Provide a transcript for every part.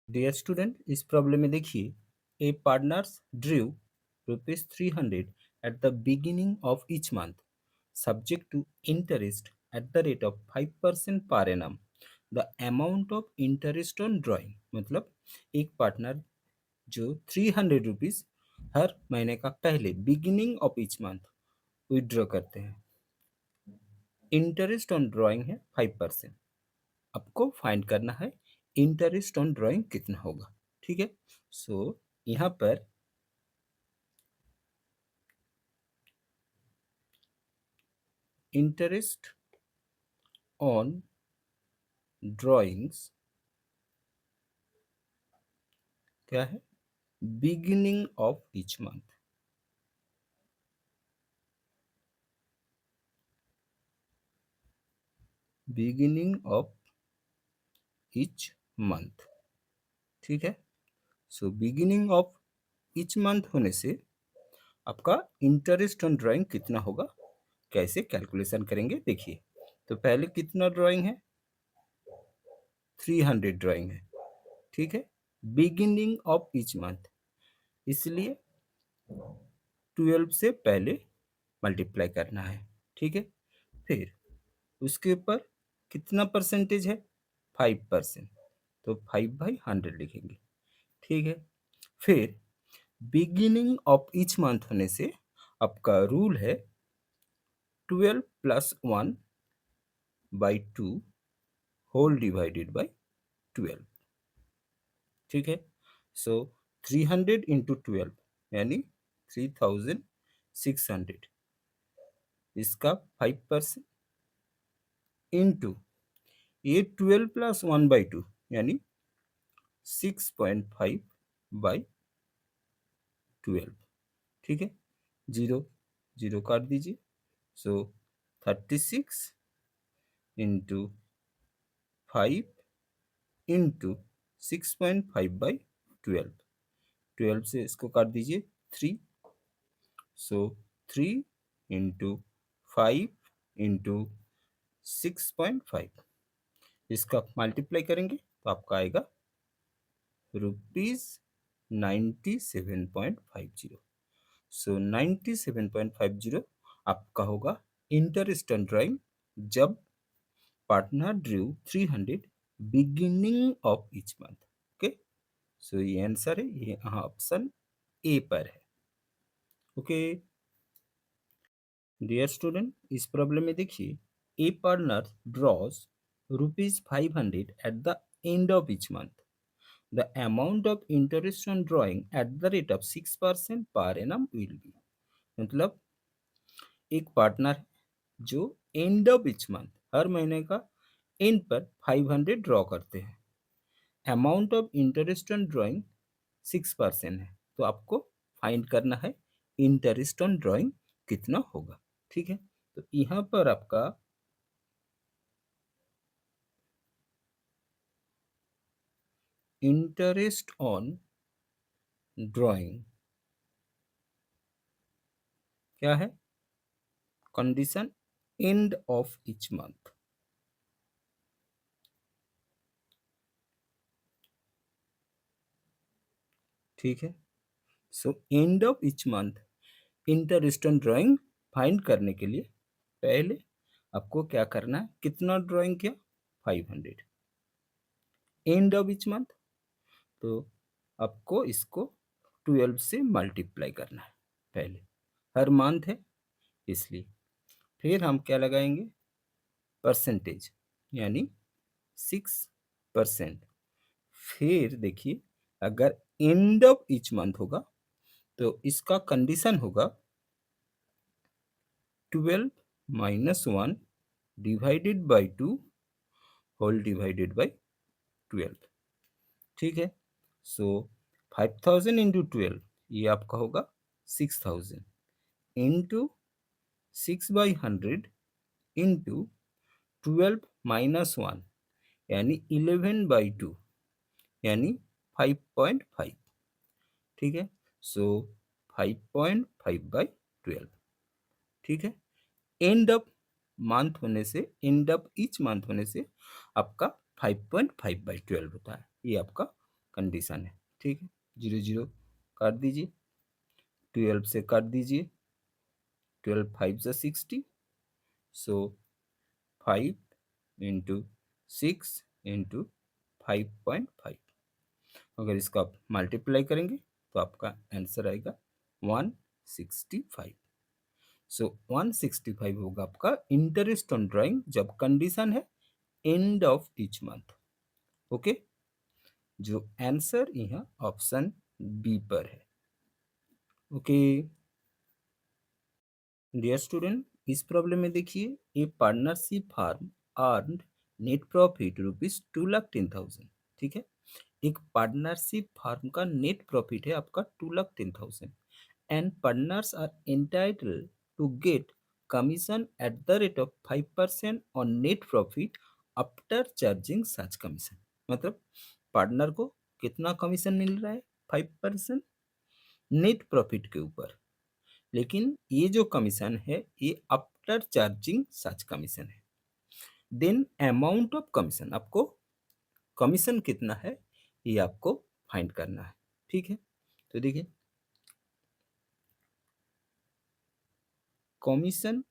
Dear student, इस problem में देखिए, ए partners Drew ₹300 at the beginning of each month, subject to interest at the rate of 5% per annum. The amount of interest on drawing, मतलब एक partner जो ₹300 हर महीने का पहले beginning of each month withdraw करते हैं। इंटरेस्ट ऑन ड्राइंग है 5%। आपको फाइंड करना है इंटरेस्ट ऑन ड्राइंग कितना होगा। ठीक है, सो यहाँ पर इंटरेस्ट ऑन ड्राइंग्स क्या है, beginning of each month. Beginning of each month, ठीक है। So beginning of each month होने से आपका इंटरेस्ट ऑन ड्राइंग कितना होगा, कैसे कैलकुलेशन करेंगे देखिए। तो पहले कितना ड्राइंग है, 300 ड्राइंग है, ठीक है। बिगिनिंग ऑफ ईच मंथ, इसलिए 12 से पहले मल्टीप्लाई करना है, ठीक है। फिर उसके ऊपर कितना परसेंटेज है, 5%, तो 5/100 लिखेंगे, ठीक है। फिर बिगिनिंग ऑफ ईच मंथ होने से आपका रूल है 12 + 1/2 होल डिवाइडेड बाई 12, ठीक है। सो 300 इंटू 12 यानी 3600, इसका 5% इंटू ये 12 + 1/2 यानी 6.5/12, ठीक है। जीरो जीरो काट दीजिए, सो 36 इंटू 5 इंटू 6.5/12, 12 से इसको काट दीजिए 3, सो 3 इंटू 5 इंटू 6.5, इसका मल्टीप्लाई करेंगे तो आपका आएगा ₹97.50। सो 97.50 आपका होगा इंटरेस्ट ऑन ड्राइंग जब partner drew 300 beginning of each month. Okay, so ये आंसर है, ये यहाँ ऑप्शन ए पर है। ओके डियर स्टूडेंट, इस प्रॉब्लम में देखिए, A partner draws ₹500 at the end of each month. The amount of interest on drawing at the rate of 6% per annum will be, मतलब एक पार्टनर है जो एंड ऑफ इच मंथ हर महीने का and पर 500 ड्रॉ करते हैं। Amount of interest on drawing 6% है, तो आपको फाइंड करना है इंटरेस्ट ऑन ड्राइंग कितना होगा, ठीक है। तो यहाँ पर आपका इंटरेस्ट ऑन ड्राइंग क्या है, condition end of each month, ठीक है। So end of each month interest on drawing find करने के लिए पहले आपको क्या करना है, कितना ड्राइंग किया, 500 एंड ऑफ इच मंथ, तो आपको इसको 12 से मल्टीप्लाई करना है पहले, हर मंथ है इसलिए। फिर हम क्या लगाएंगे, परसेंटेज यानी 6%। फिर देखिए, अगर एंड ऑफ इच मंथ होगा तो इसका कंडीशन होगा 12 - 1 divided by 2 whole divided by 12, ठीक है। सो 5000 इंटू 12 ये आपका होगा 6000 इंटू 6/100 इंटू 12 - 1 यानी 11/2 यानी 5.5, ठीक है। सो 5.5/12, ठीक है। एंड ऑफ मंथ होने से, एंड ऑफ ईच मंथ होने से आपका 5.5/12 होता है, ये आपका कंडीशन है, ठीक है। 0 0 काट दीजिए, 12 से काट दीजिए, 12 5 जा 60, सो 5 इंटू 6 इंटू 5.5। अगर इसको आप मल्टीप्लाई करेंगे तो आपका आंसर आएगा 165। सो 165 होगा आपका इंटरेस्ट ऑन ड्राइंग जब कंडीशन है end of each month. Okay, जो आंसर यहाँ ऑप्शन बी पर है। ओके डियर स्टूडेंट, इस प्रॉब्लम में देखिए, A partnership firm earn net profit ₹2,10,000। ठीक है, एक पार्टनरशिप फार्म का नेट प्रॉफिट है आपका 2,10,000 and partners are entitled to get commission at the rate of 5% on net profit after charging such commission. मतलब पार्टनर को कितना कमीशन मिल रहा है? 5% नेट प्रॉफिट के ऊपर। लेकिन ये जो कमीशन है ये आफ्टर चार्जिंग सच कमीशन है। देन अमाउंट ऑफ कमीशन, आपको कमीशन कितना है ये आपको फाइंड करना है। ठीक है, तो देखिए commission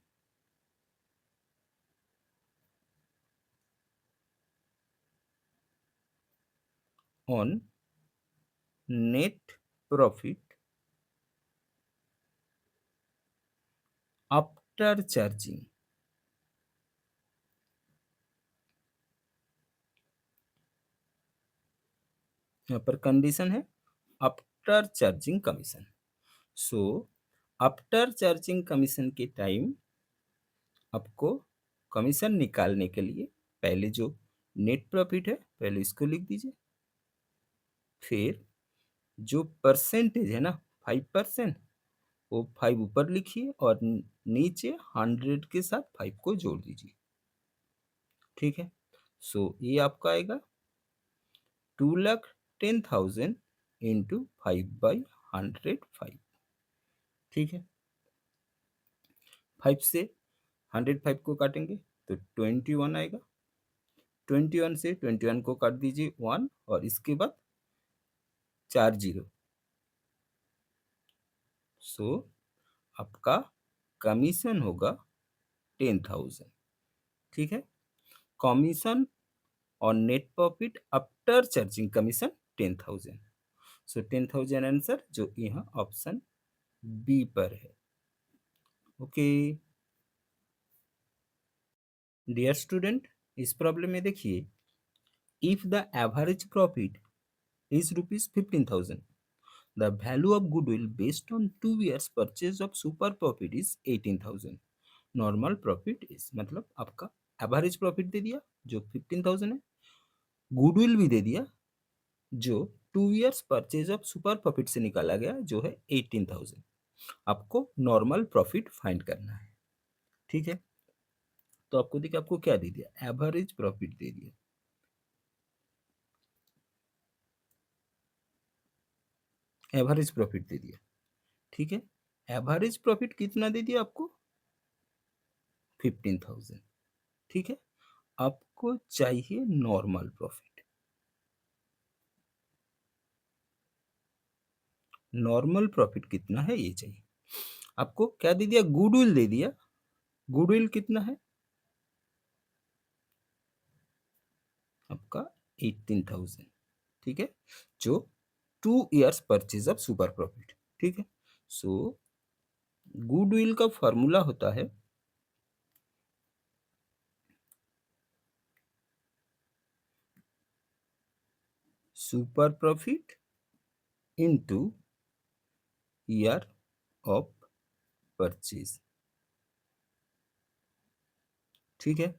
on net profit after charging. यहाँ पर कंडीशन है after charging commission. So after charging commission के टाइम आपको कमीशन निकालने के लिए पहले जो नेट प्रॉफिट है पहले इसको लिख दीजिए, फिर जो परसेंटेज है ना 5%, वो 5 ऊपर लिखिए और नीचे 100 के साथ 5 को जोड़ दीजिए। ठीक है, सो ये आपका आएगा 2,10,000 इंटू 5/105। ठीक है, 5 से 105 को काटेंगे तो 21 आएगा। 21 से 21 को काट दीजिए 1 और इसके बाद 4 जीरो। सो आपका कमीशन होगा 10,000। ठीक है, कमीशन और net profit after charging commission 10,000। सो 10,000 आंसर जो यहाँ ऑप्शन बी पर है। ओके डियर स्टूडेंट, इस प्रॉब्लम में देखिए, if the average profit is rupees 15,000, the value of goodwill based on 2 years purchase of super profit is 18,000, normal profit is, मतलब आपका average profit दे दिया जो 15,000 है, गुडविल भी दे दिया जो 2 years purchase of super profit से निकाला गया जो है 18,000। आपको नॉर्मल प्रॉफिट फाइंड करना है। ठीक है, तो आपको देखिए आपको क्या दे दिया, एवरेज प्रॉफिट दे दिया, एवरेज प्रॉफिट दे दिया। ठीक है, एवरेज प्रॉफिट कितना दे दिया आपको? 15,000। ठीक है, आपको चाहिए नॉर्मल प्रॉफिट। नॉर्मल प्रॉफिट कितना है ये चाहिए। आपको क्या दे दिया, गुडविल दे दिया। गुडविल कितना है आपका? 18,000। ठीक है, जो 2 years purchase of super profit. ठीक है, सो गुडविल का फॉर्मूला होता है super profit into year of purchase. ठीक है,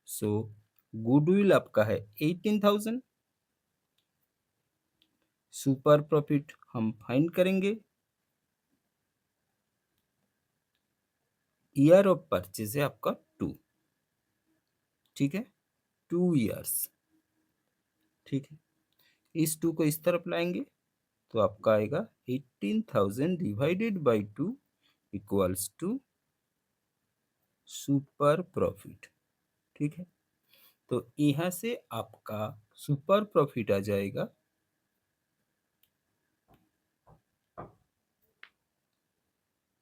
सो गुडविल आपका है 18,000, सुपर प्रॉफिट हम फाइंड करेंगे, ईयर ऑफ परचेज है आपका 2। ठीक है, 2 years। ठीक है, इस 2 को इस तरफ लाएंगे तो आपका आएगा 18,000 divided by 2 equals to super profit. ठीक है, तो यहाँ से आपका सुपर प्रॉफिट आ जाएगा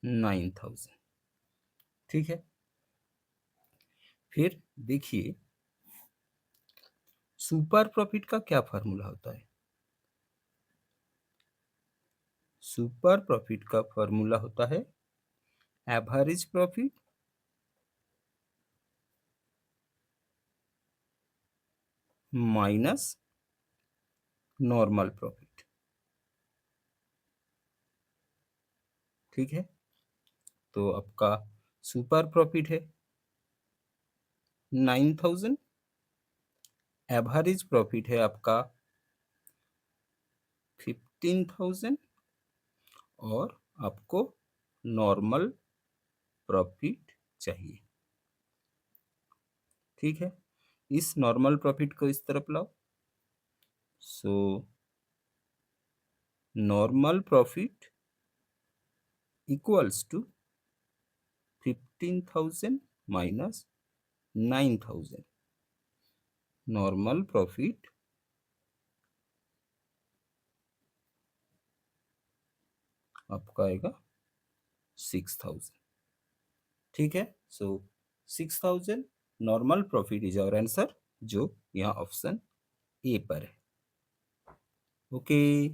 9,000। ठीक है, फिर देखिए सुपर प्रॉफिट का क्या फॉर्मूला होता है। सुपर प्रॉफिट का फॉर्मूला होता है average profit minus normal profit. ठीक है, तो आपका सुपर प्रॉफिट है 9,000, एवरेज प्रॉफिट है आपका 15,000 और आपको नॉर्मल प्रॉफिट चाहिए। ठीक है, इस नॉर्मल प्रॉफिट को इस तरफ लाओ। So normal profit equals to 15,000 minus 9,000। Normal profit आपका आएगा 6,000। ठीक है, so 6,000 normal profit is our answer, जो यहाँ ऑप्शन ए पर है। ओके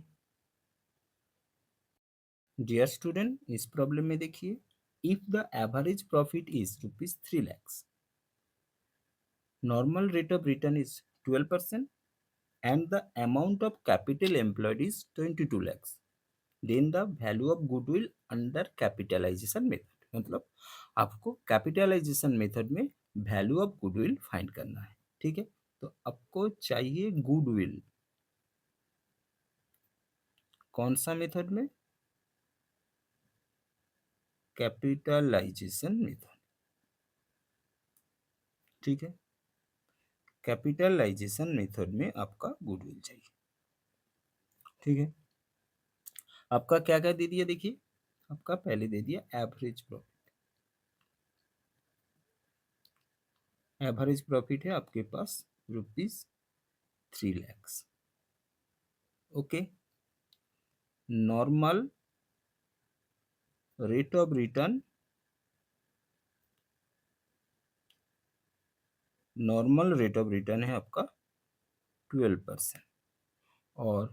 डियर स्टूडेंट, इस प्रॉब्लम में देखिए if the average profit is ₹3 lakhs, normal rate of return is 12%, and the amount of capital employed is 22 lakhs, then the value of goodwill under capitalization method। मतलब आपको capitalisation method में value of goodwill find करना है। ठीक है, तो आपको चाहिए गुडविल, कौन सा मेथड में, कैपिटलाइजेशन मेथड। ठीक है, कैपिटलाइजेशन मेथड में आपका गुडविल चाहिए। ठीक है, आपका क्या क्या दे दिया देखिए, आपका पहले दे दिया एवरेज प्रॉफिट। एवरेज प्रॉफिट है आपके पास ₹3 lakhs। Okay, normal rate of return, normal rate of return है आपका 12%, और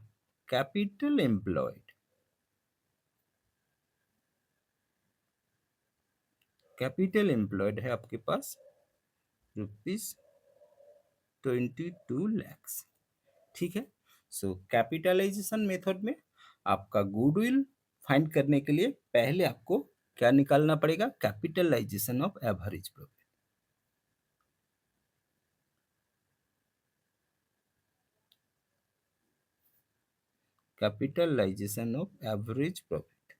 कैपिटल एम्प्लॉयड, कैपिटल एम्प्लॉयड है आपके पास ₹22 lakhs। ठीक है, सो कैपिटलाइजेशन मेथड में आपका गुडविल फाइंड करने के लिए पहले आपको क्या निकालना पड़ेगा, capitalization of average profit. Capitalization of average profit.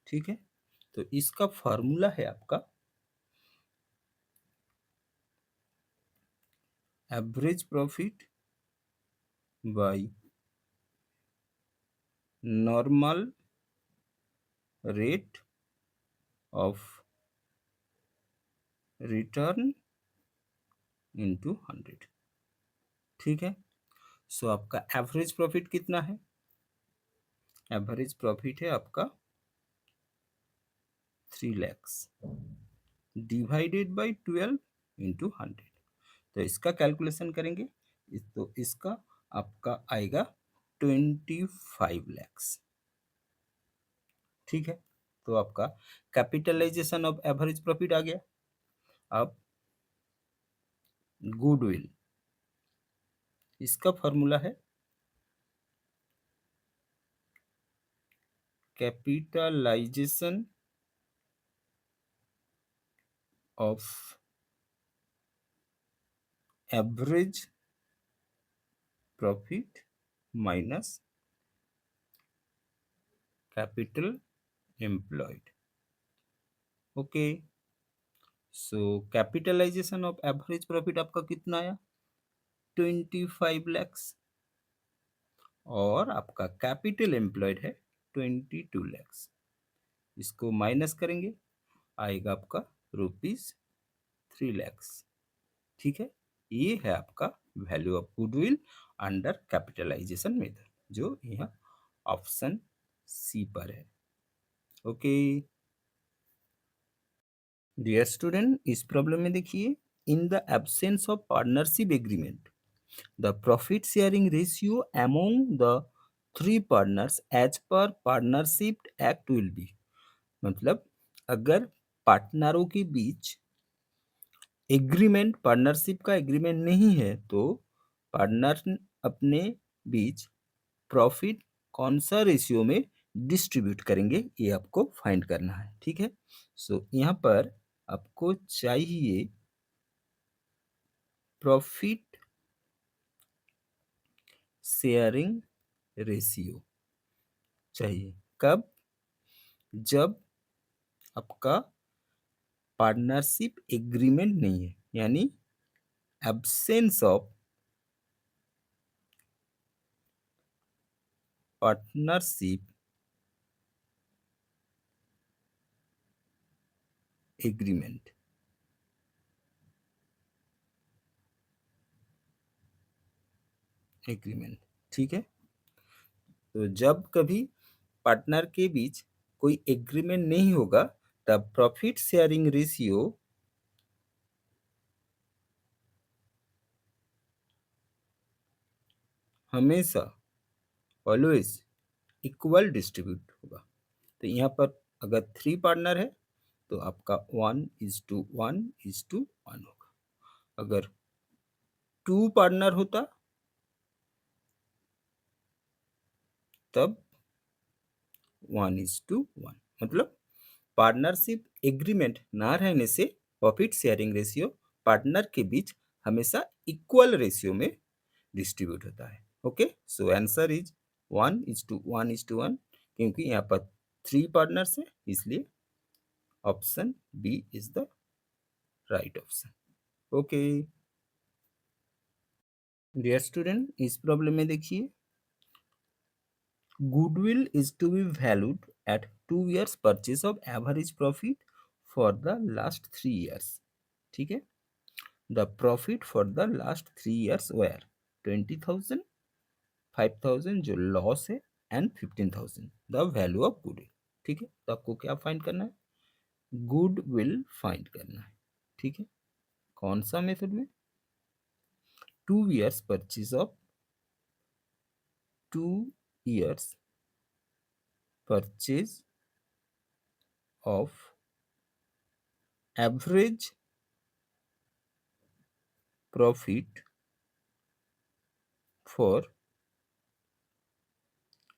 ठीक है, तो इसका फॉर्मूला है आपका average profit by normal rate of return into 100। ठीक है, सो आपका एवरेज प्रॉफिट कितना है, एवरेज प्रॉफिट है आपका 3 lakhs डिवाइडेड बाई 12 इंटू 100। तो इसका कैलकुलेशन करेंगे, तो इसका आपका आएगा 25 lakhs। ठीक है, तो आपका कैपिटलाइजेशन ऑफ एवरेज प्रॉफिट आ गया। अब गुडविल, इसका फॉर्मूला है capitalization of average profit minus capital employed. Okay, so capitalization of average profit आपका कितना आया, 25 lakhs, और आपका कैपिटल एम्प्लॉयड है 22 lakhs। इसको माइनस करेंगे, आएगा आपका ₹3 lakhs। ठीक है, ये है आपका value of goodwill under capitalization method, जो यहाँ ऑप्शन सी पर है। ओके डियर स्टूडेंट, इस प्रॉब्लम में देखिए, in the absence of partnership agreement the profit sharing ratio among the three partners as per partnership act will be. मतलब अगर पार्टनरों के बीच एग्रीमेंट, पार्टनरशिप का एग्रीमेंट नहीं है, तो पार्टनर अपने बीच प्रॉफिट कौन सा रेशियो में डिस्ट्रीब्यूट करेंगे, ये आपको फाइंड करना है। ठीक है, सो यहाँ पर आपको चाहिए प्रॉफिट शेयरिंग रेशियो चाहिए। कब? जब आपका पार्टनरशिप एग्रीमेंट नहीं है, यानी absence of partnership agreement. Agreement, ठीक है। तो जब कभी पार्टनर के बीच कोई एग्रीमेंट नहीं होगा, तब प्रॉफिट शेयरिंग रेशियो हमेशा ऑलवेज इक्वल डिस्ट्रीब्यूट होगा। तो यहाँ पर अगर थ्री पार्टनर है तो आपका 1:1:1 होगा। अगर टू पार्टनर होता तब 1:1। मतलब पार्टनरशिप एग्रीमेंट ना रहने से प्रॉफिट शेयरिंग रेशियो पार्टनर के बीच हमेशा इक्वल रेशियो में डिस्ट्रीब्यूट होता है। ओके, सो आंसर इज 1:1:1, क्योंकि यहाँ पर थ्री पार्टनर्स है, इसलिए option B is the right option. Okay dear student, इस प्रॉब्लम में देखिए, goodwill is to be valued at 2 years purchase of average profit for the last 3 years। ठीक है, the profit for the last 3 years were 20,000, 5,000 जो loss है, and 15,000 the value of goodwill. ठीक है, तो आपको क्या फाइंड करना है? गुडविल फाइंड करना है। ठीक है, कौन सा मेथड में? 2 years purchase of 2 years purchase of average profit for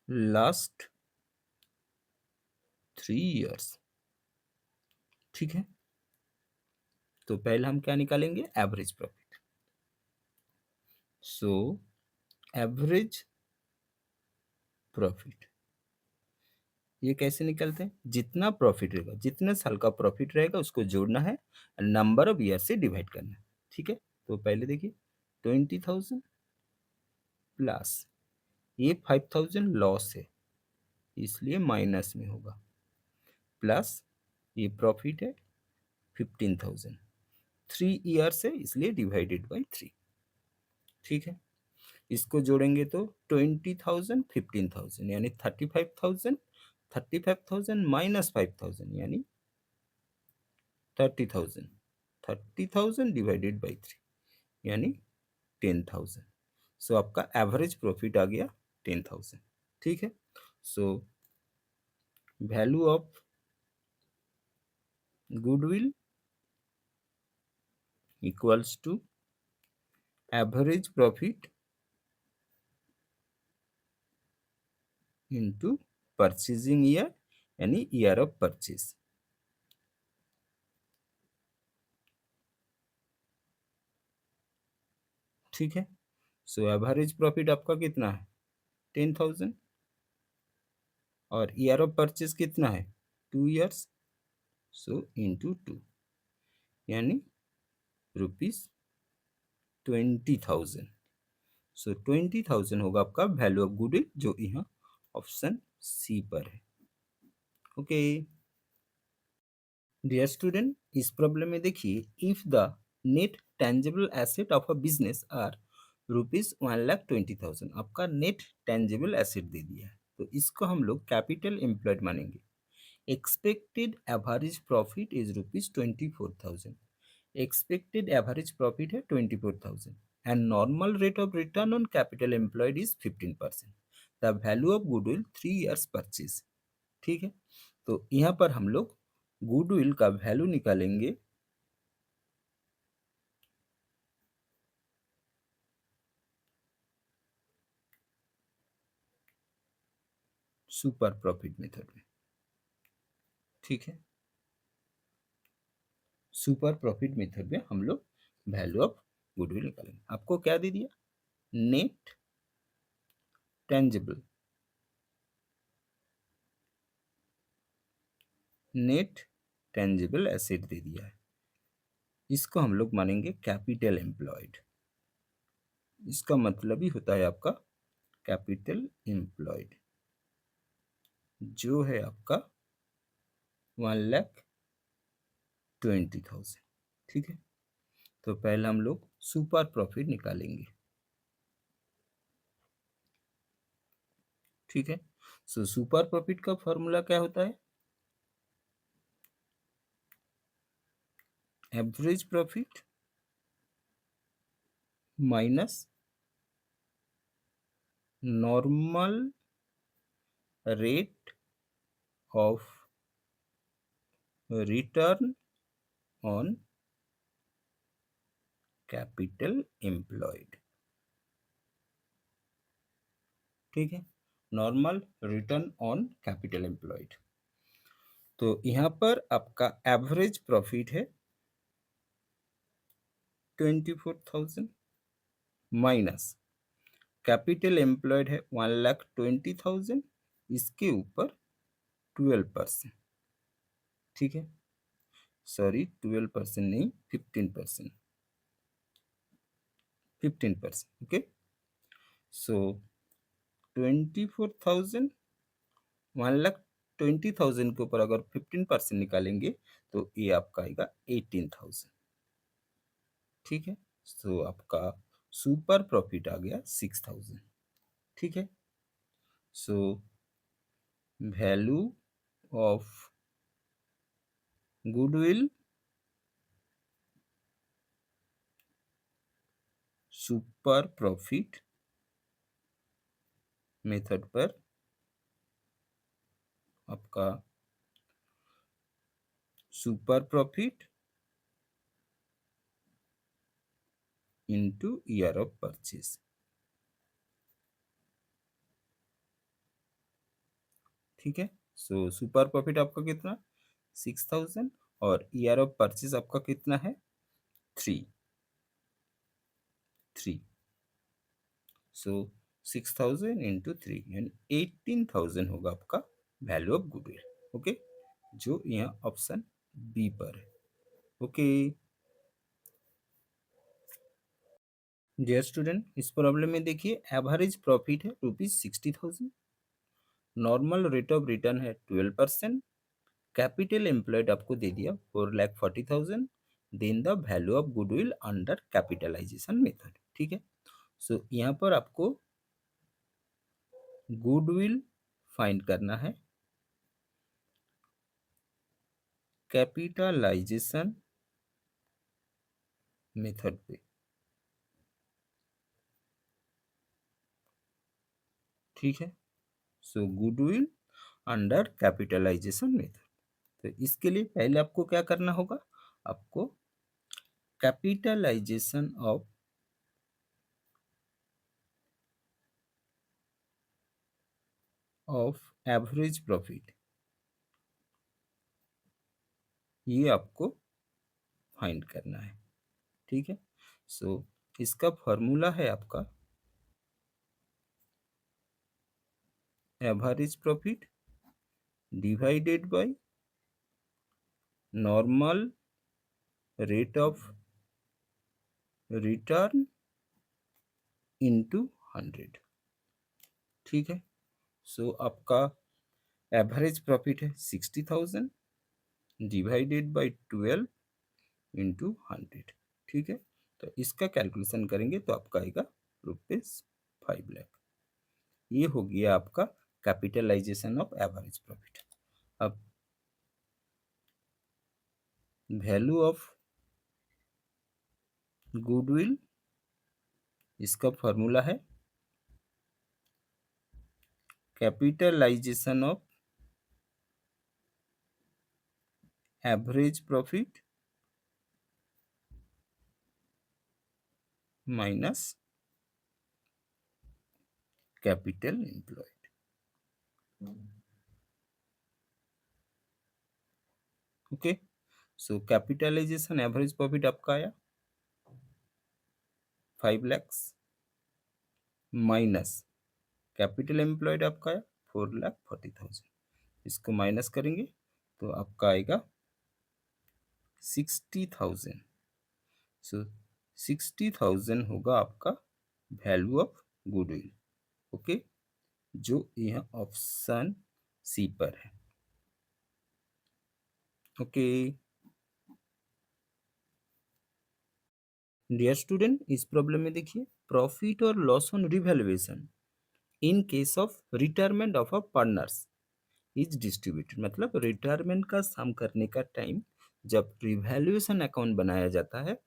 last 3 years। ठीक है, तो पहले हम क्या निकालेंगे? Average profit. So average profit ये कैसे निकलते हैं? जितना प्रॉफिट रहेगा, जितने साल का प्रॉफिट रहेगा उसको जोड़ना है, नंबर ऑफ ईयर से डिवाइड करना है। ठीक है, तो पहले देखिए 20,000 प्लस ये 5,000 लॉस है, इसलिए माइनस में होगा, प्लस ये प्रॉफिट है 15,000, 3 ईयर्स है इसलिए डिवाइडेड बाई 3। ठीक है, इसको जोड़ेंगे तो 20,000 15,000 यानी 35,000, 35,000 माइनस 5,000 यानी 30,000, 30,000 डिवाइडेड बाई 3 यानी 10,000। सो आपका एवरेज प्रॉफिट आ गया 10,000। ठीक है, so value of goodwill equals to average profit into purchasing year यानी ईयर ऑफ परचेज। ठीक है, सो एवरेज प्रॉफिट आपका कितना है? 10,000, और ईयर ऑफ परचेज कितना है? 2 years, सो इंटू 2 यानी ₹20,000। सो 20,000 होगा आपका वैल्यू ऑफ गुडविल, जो यहाँ ऑप्शन सी पर है। ओके डियर स्टूडेंट, इस प्रॉब्लम में देखिए, if the net tangible asset of a business are ₹1,20,000, आपका नेट टेंजिबल एसेट दे दिया है, तो इसको हम लोग कैपिटल एम्प्लॉयड मानेंगे। Expected average profit is ₹24,000। Expected average profit है 24,000 and normal rate of return on capital employed is 15%। The value of goodwill 3 years purchase. ठीक है, तो यहाँ पर हम लोग गुडविल का वैल्यू निकालेंगे सुपर प्रॉफिट मेथड में। ठीक है, सुपर प्रॉफिट मेथड में हम लोग वैल्यू ऑफ गुडविल निकालेंगे। आपको क्या दे दिया? Net tangible, net tangible asset दे दिया है। इसको हम लोग मानेंगे कैपिटल एम्प्लॉयड। इसका मतलब ही होता है आपका कैपिटल एम्प्लॉयड, जो है आपका 1,20,000। ठीक है, तो पहले हम लोग सुपर प्रॉफिट निकालेंगे। ठीक है, सो सुपर प्रॉफिट का फॉर्मूला क्या होता है? Average profit minus normal rate of return on capital employed. ठीक है, normal return on capital employed. तो यहाँ पर आपका एवरेज प्रॉफिट है 24,000 माइनस कैपिटल एम्प्लॉयड है 1,20,000, इसके ऊपर 12%। ठीक है, सॉरी 12% नहीं, 15%, 15%। ओके, सो 24,000 1,20,000 के ऊपर अगर 15% निकालेंगे तो ये आपका आएगा 18,000। ठीक है, सो आपका सुपर प्रॉफिट आ गया 6,000। ठीक है, so value of goodwill super profit method पर आपका super profit into year of purchase. ठीक है, सो सुपर प्रॉफिट आपका कितना? 6,000 और ईयर ऑफ परचेज आपका कितना है? 3। सो 6,000 इंटू 3 यानी 18,000 होगा आपका वैल्यू ऑफ गुडविल। ओके, जो यहाँ ऑप्शन बी पर है। ओके डियर स्टूडेंट, इस प्रॉब्लम में देखिए एवरेज प्रॉफिट है ₹60,000, नॉर्मल रेट ऑफ रिटर्न है 12%, कैपिटल एम्प्लॉयड आपको दे दिया 4,40,000, then the value of goodwill under capitalization method. ठीक है, सो यहाँ पर आपको गुडविल फाइंड करना है कैपिटलाइजेशन मेथड पे। ठीक है, सो गुडविल अंडर कैपिटलाइजेशन मेथड। तो इसके लिए पहले आपको क्या करना होगा? आपको कैपिटलाइजेशन ऑफ एवरेज प्रॉफिट, ये आपको फाइंड करना है। ठीक है, सो इसका फॉर्मूला है आपका average profit divided by normal rate of return into 100। ठीक है, सो आपका एवरेज प्रॉफिट है 60,000 डिवाइडेड बाय 12 इंटू 100। ठीक है, तो इसका कैलकुलेशन करेंगे तो आपका आएगा ₹5 लाख। ये हो गया आपका कैपिटलाइजेशन ऑफ एवरेज प्रॉफिट। अब वैल्यू ऑफ गुडविल, इसका फॉर्मूला है capitalization of average profit minus capital employed. Okay, so capitalization average profit आपका आया 5 lakhs माइनस कैपिटल एम्प्लॉयड आपका आया 4,40,000। इसको माइनस करेंगे तो आपका आएगा 60,000। सो 60,000 होगा आपका वैल्यू ऑफ गुडविल। ओके, जो यह ऑप्शन सी पर है। ओके डियर स्टूडेंट, इस प्रॉब्लम में देखिए प्रॉफिट और loss on revaluation in case of retirement of a partners is distributed. मतलब रिटायरमेंट का सम करने का टाइम जब रिवैल्यूएशन अकाउंट बनाया जाता है,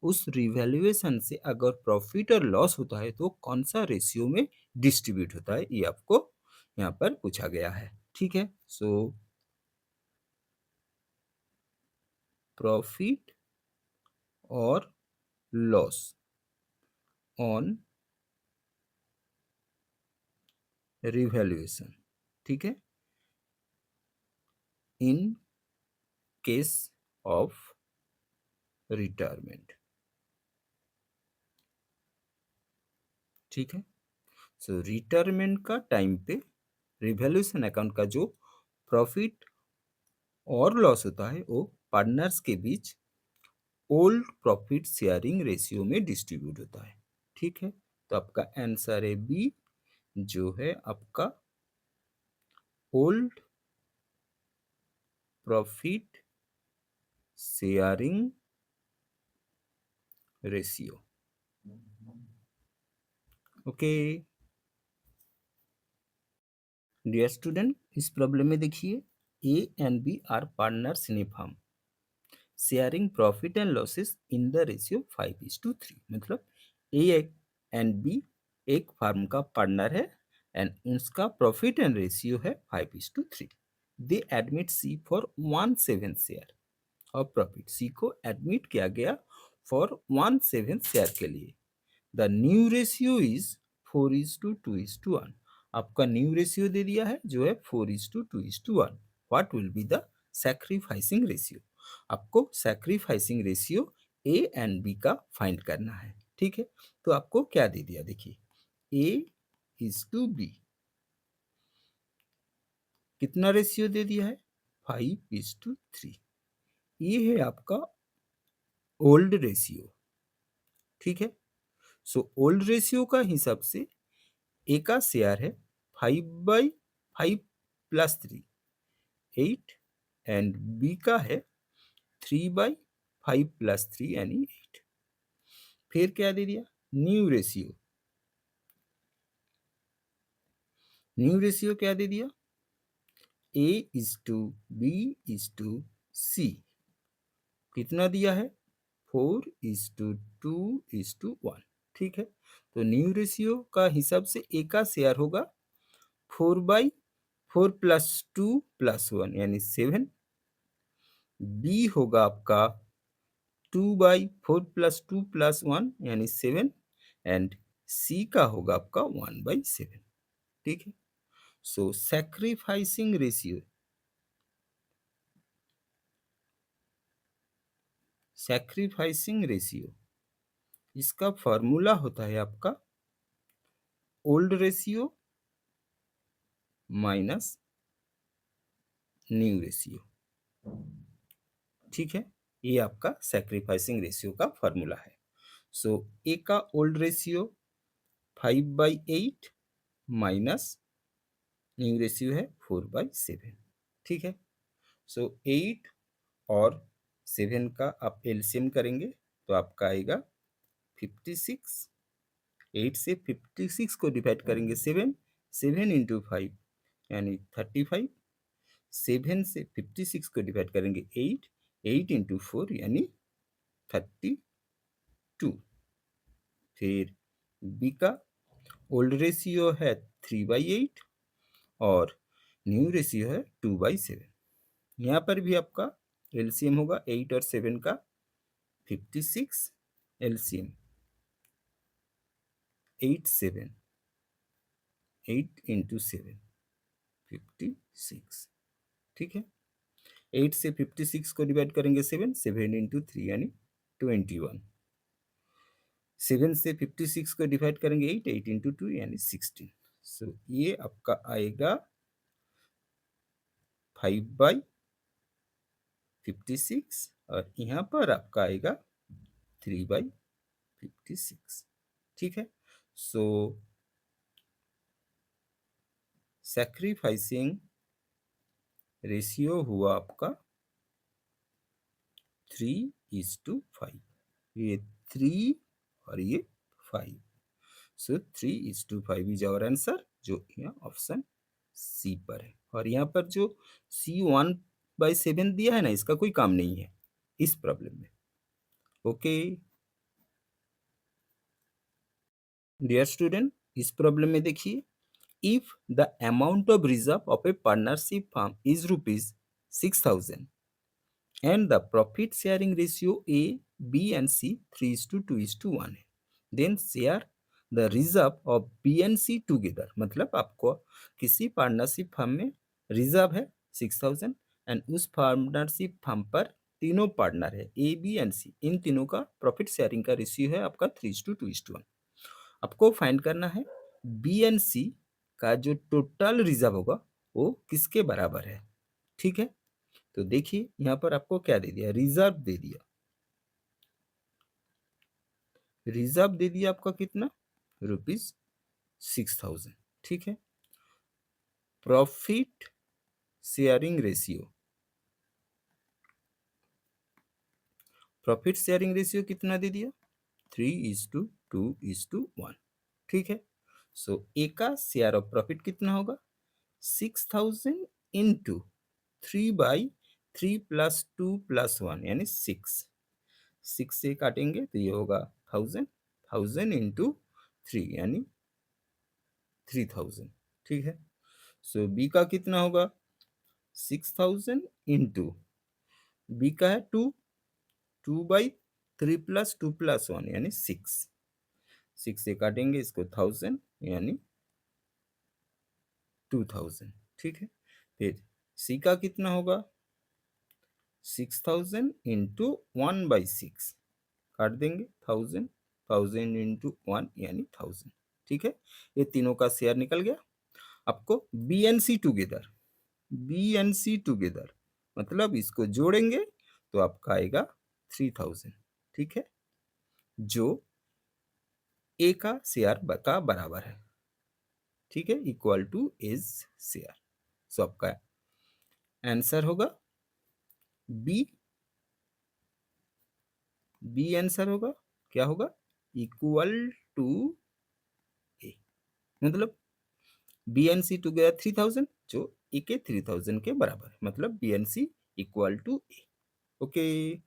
उस रिवैल्यूएशन से अगर प्रॉफिट और लॉस होता है तो कौन सा रेशियो में डिस्ट्रीब्यूट होता है, ये आपको यहाँ पर पूछा गया है। ठीक है, सो प्रॉफिट और लॉस ऑन रिवैल्यूएशन, ठीक है, इन केस ऑफ रिटायरमेंट। ठीक है, सो रिटायरमेंट का टाइम पे रिवैल्यूएशन अकाउंट का जो प्रॉफिट और लॉस होता है वो पार्टनर्स के बीच ओल्ड प्रॉफिट शेयरिंग रेशियो में डिस्ट्रीब्यूट होता है। ठीक है, तो आपका आंसर है बी, जो है आपका old profit sharing ratio. Okay dear student, इस प्रॉब्लम में देखिए A and B are partners in a firm sharing profit and losses in the ratio 5:3। मतलब ए एंड बी एक फार्म का पार्टनर है एंड उसका प्रॉफिट एंड रेशियो है 5:3। They admit C for 1/7 share और प्रॉफिट। सी को admit किया गया फॉर 1/7 शेयर के लिए। The new ratio is 4:2:1। आपका न्यू रेशियो दे दिया है जो है 4:2:1। What will be the sacrificing ratio? आपको sacrificing ratio A and B का फाइंड करना है। ठीक है, तो आपको क्या दे दिया देखिए, A:B कितना रेशियो दे दिया है 5:3। ये है आपका ओल्ड रेशियो। ठीक है, सो ओल्ड रेशियो का हिसाब से ए का शेयर है 5/5 + 3 8 एंड बी का है 3/5 + 3 यानी 8। फिर क्या दे दिया न्यू रेशियो, न्यू रेशियो क्या दे दिया A:B:C कितना दिया है 4:2:1। ठीक है, तो न्यू रेशियो का हिसाब से ए का शेयर होगा 4/4 + 2 + 1 यानी 7। बी होगा आपका 2/4 + 2 + 1 यानी 7 एंड सी का होगा आपका 1/7। ठीक है, सो सैक्रिफाइसिंग रेशियो, सैक्रिफाइसिंग रेशियो इसका फॉर्मूला होता है आपका old ratio minus new ratio. ठीक है, ये आपका सैक्रिफाइसिंग रेशियो का फॉर्मूला है। सो ए का old ratio 5/8 minus new ratio है 4/7। ठीक है, सो 8 और 7 का आप एलसीएम करेंगे तो आपका आएगा 56। 8 से 56 को डिवाइड करेंगे 7, 7 × 5 यानी 35। 7 से 56 को डिवाइड करेंगे 8, 8 इंटू 4 यानी 32। फिर बी का ओल्ड रेशियो है 3/8 और न्यू रेशियो है 2/7। यहाँ पर भी आपका एलसीएम होगा 8 और 7 का 56। LCM 8 7, 8 into 7 56। ठीक है, 8 से 56 को डिवाइड करेंगे 7, 7 इंटू 3 यानी 21। 7 से 56 को डिवाइड करेंगे 8, 8 इंटू 2 यानी 16। सो ये आपका आएगा 5/56 और यहाँ पर आपका आएगा 3/56। ठीक है, सो सैक्रिफाइसिंग रेशियो हुआ आपका 3:5। ये 3 और ये 5। सो 3:5 इज आवर आंसर, जो यहाँ ऑप्शन सी पर है। और यहाँ पर जो C1/7 दिया है ना, इसका कोई काम नहीं है इस प्रॉब्लम में। ओके डियर स्टूडेंट, इस प्रॉब्लम में देखिए, if the amount of reserve of A partnership firm is ₹6,000 and the profit sharing ratio A, B and C 3:2:1 है, then share the reserve of B and C together। मतलब आपको किसी partnership firm में reserve है 6,000 and उस partnership firm पर तीनों partner है ए बी एंड सी, इन तीनों का प्रॉफिट शेयरिंग का रेशियो है आपका 3:2:1। आपको फाइंड करना है बी एंड सी का जो टोटल रिजर्व होगा वो किसके बराबर है। ठीक है, तो देखिए यहाँ पर आपको क्या दे दिया, रिजर्व दे दिया। रिजर्व दे दिया आपका कितना, ₹6,000। ठीक है, profit sharing ratio, profit sharing ratio कितना दे दिया, 3:2:1। ठीक है, सो ए का शेयर ऑफ प्रॉफिट कितना होगा, 6,000 इंटू 3/3 प्लस 2 प्लस 1 यानी 6। 6 से काटेंगे तो ये होगा 1000, 1000 इंटू 3 यानी 3000। ठीक है, सो बी का कितना होगा, 6,000 इंटू बी का है 2, 2/3 प्लस 2 प्लस 1 यानी 6। 6 से काटेंगे इसको 1000 यानी 2000। ठीक है, फिर सी का कितना होगा, 6,000 इंटू 1/6 काट देंगे 1000, 1000 इंटू 1 यानी 1000। ठीक है, ये तीनों का शेयर निकल गया। आपको B and C together, B and C together मतलब इसको जोड़ेंगे तो आपका आएगा 3000। ठीक है, जो ए का शेयर का बराबर है। ठीक है, इक्वल टू एज शेयर। सो आपका आंसर होगा बी। बी आंसर होगा, क्या होगा, इक्वल टू ए। मतलब बी एन सी टूगेदर 3000 जो ए के 3000 के बराबर है, मतलब B and C equal to A. Okay.